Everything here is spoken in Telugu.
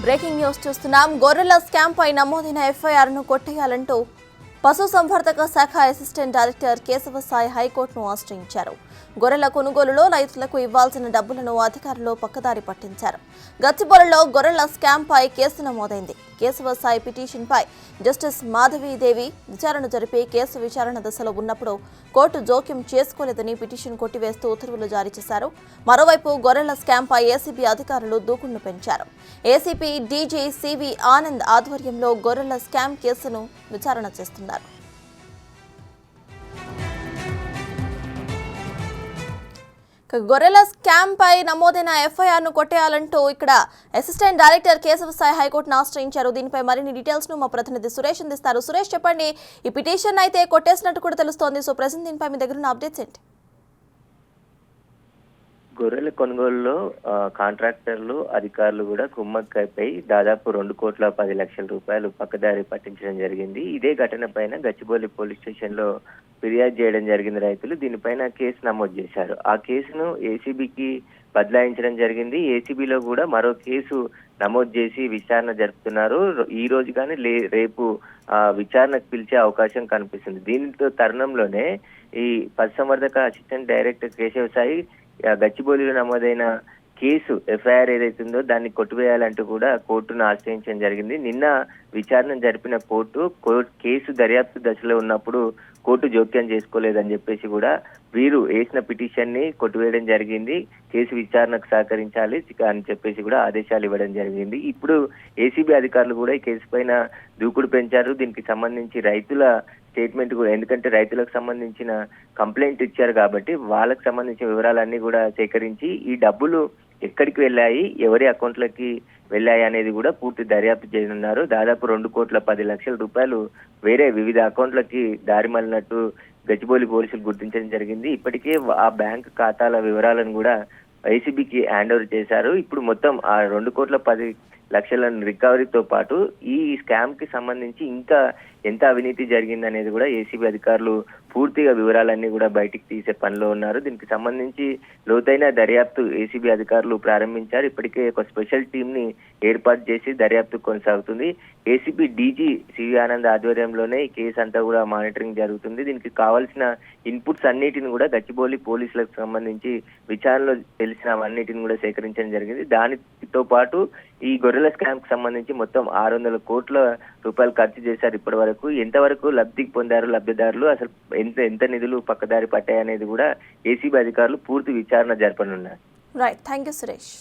బ్రేకింగ్ న్యూస్ చూస్తున్నాం. గొర్రెల స్కామ్ పై నమోదైన ఎఫ్ఐఆర్ ను కొట్టేయాలంటూ పశుసంవర్ధక శాఖ అసిస్టెంట్ డైరెక్టర్ కేశవసాయి హైకోర్టును ఆశ్రయించారు. గొర్రెల కొనుగోలులో రైతులకు ఇవ్వాల్సిన డబ్బులను అధికారులు పక్కదారి పట్టించారు. గచ్చిబౌలిలో గొర్రెల స్కామ్ పై కేసు నమోదైంది. కేశవసాయి పిటిషన్ పై జస్టిస్ మాధవీదేవి విచారణ జరిపి కేసు విచారణ దశలో ఉన్నప్పుడు కోర్టు జోక్యం చేసుకోలేదని పిటిషన్ కొట్టివేస్తూ ఉత్తర్వులు జారీ చేశారు. మరోవైపు గొర్రెల స్కామ్ పై ఏసీబీ అధికారులు దూకుడును పెంచారు. ఏసీపీ డీజీ సివి ఆనంద్ ఆధ్వర్యంలో గొర్రెల స్కామ్ కేసును విచారణ చేస్తున్నారు. గొర్రెల స్కామ్ పై నమోదైన ఎఫ్ఐఆర్ ను కొట్టేయాలంటూ ఇక్కడ అసిస్టెంట్ డైరెక్టర్ కేశవసాయి హైకోర్టును ఆశ్రయించారు. దీనిపై మరిన్ని డీటెయిల్స్ ను మా ప్రతినిధి సురేష్ అందిస్తారు. సురేష్, చెప్పండి, ఈ పిటిషన్ అయితే కొట్టేసినట్టు కూడా తెలుస్తోంది. సో ప్రెజెంట్ దీనిపై మీ దగ్గర ఉన్న అప్డేట్స్ ఏంటి? గొర్రెల కొనుగోలులో కాంట్రాక్టర్లు అధికారులు కూడా కుమ్మక్కైపై దాదాపు 2,10,00,000 రూపాయలు పక్కదారి పట్టించడం జరిగింది. ఇదే ఘటన పైన గచ్చిబౌలి పోలీస్ స్టేషన్ లో ఫిర్యాదు చేయడం జరిగింది. రైతులు దీనిపైన కేసు నమోదు చేశారు. ఆ కేసును ఏసీబీకి బదలాయించడం జరిగింది. ఏసీబీలో కూడా మరో కేసు నమోదు చేసి విచారణ జరుపుతున్నారు. ఈ రోజు కానీ రేపు విచారణకు పిలిచే అవకాశం కనిపిస్తుంది. దీనితో తరుణంలోనే ఈ పశుసంవర్ధక అసిస్టెంట్ డైరెక్టర్ కేశవసాయి గచ్చిబౌలిలో నమోదైన కేసు ఎఫ్ఐఆర్ ఏదైతుందో దాన్ని కొట్టివేయాలంటూ కూడా కోర్టును ఆశ్రయించడం జరిగింది. నిన్న విచారణ జరిపిన కోర్టు కేసు దర్యాప్తు దశలో ఉన్నప్పుడు కోర్టు జోక్యం చేసుకోలేదని చెప్పేసి కూడా వీరు వేసిన పిటిషన్ ని కొట్టివేయడం జరిగింది. కేసు విచారణకు సహకరించాలి అని చెప్పేసి కూడా ఆదేశాలు ఇవ్వడం జరిగింది. ఇప్పుడు ఏసీబీ అధికారులు కూడా ఈ కేసు పైన దూకుడు పెంచారు. దీనికి సంబంధించి రైతుల స్టేట్మెంట్ కూడా, ఎందుకంటే రైతులకు సంబంధించిన కంప్లైంట్ ఇచ్చారు కాబట్టి వాళ్ళకి సంబంధించిన వివరాలన్నీ కూడా సేకరించి ఈ డబ్బులు ఎక్కడికి వెళ్ళాయి, ఎవరి అకౌంట్లకి వెళ్ళాయి అనేది కూడా పూర్తి దర్యాప్తు చేయనున్నారు. దాదాపు 2,10,00,000 రూపాయలు వేరే వివిధ అకౌంట్లకి దారి మళ్ళినట్టు గచ్చిబౌలి పోలీసులు గుర్తించడం జరిగింది. ఇప్పటికే ఆ బ్యాంక్ ఖాతాల వివరాలను కూడా ఏసీబీకి హ్యాండ్ ఓవర్ చేశారు. ఇప్పుడు మొత్తం ఆ 2,10,00,000 రికవరీతో పాటు ఈ స్కామ్ కి సంబంధించి ఇంకా ఎంత అవినీతి జరిగిందనేది కూడా ఏసీబీ అధికారులు పూర్తిగా వివరాలన్నీ కూడా బయటికి తీసే పనిలో ఉన్నారు. దీనికి సంబంధించి లోతైన దర్యాప్తు ఏసీబీ అధికారులు ప్రారంభించారు. ఇప్పటికే ఒక స్పెషల్ టీమ్ ని ఏర్పాటు చేసి దర్యాప్తు కొనసాగుతుంది. ఏసీబీ డీజీ సివి ఆనంద్ ఆధ్వర్యంలోనే ఈ కేసు అంతా కూడా మానిటరింగ్ జరుగుతుంది. దీనికి కావాల్సిన ఇన్పుట్స్ అన్నిటిని కూడా గచ్చిబౌలి పోలీసులకు సంబంధించి విచారణలో తెలిసిన అన్నిటిని కూడా సేకరించడం జరిగింది. దానితో పాటు ఈ గొర్రెల స్కామ్ కి సంబంధించి మొత్తం 600 కోట్ల రూపాయలు ఖర్చు చేశారు. ఇప్పటి వరకు ఎంతవరకు లబ్ధి పొందారు లబ్ధిదారులు, అసలు ఎంత నిధులు పక్కదారి పట్టాయనేది కూడా ఏసీబీ అధికారులు పూర్తి విచారణ జరపనున్నారు. Right, thank you Suresh.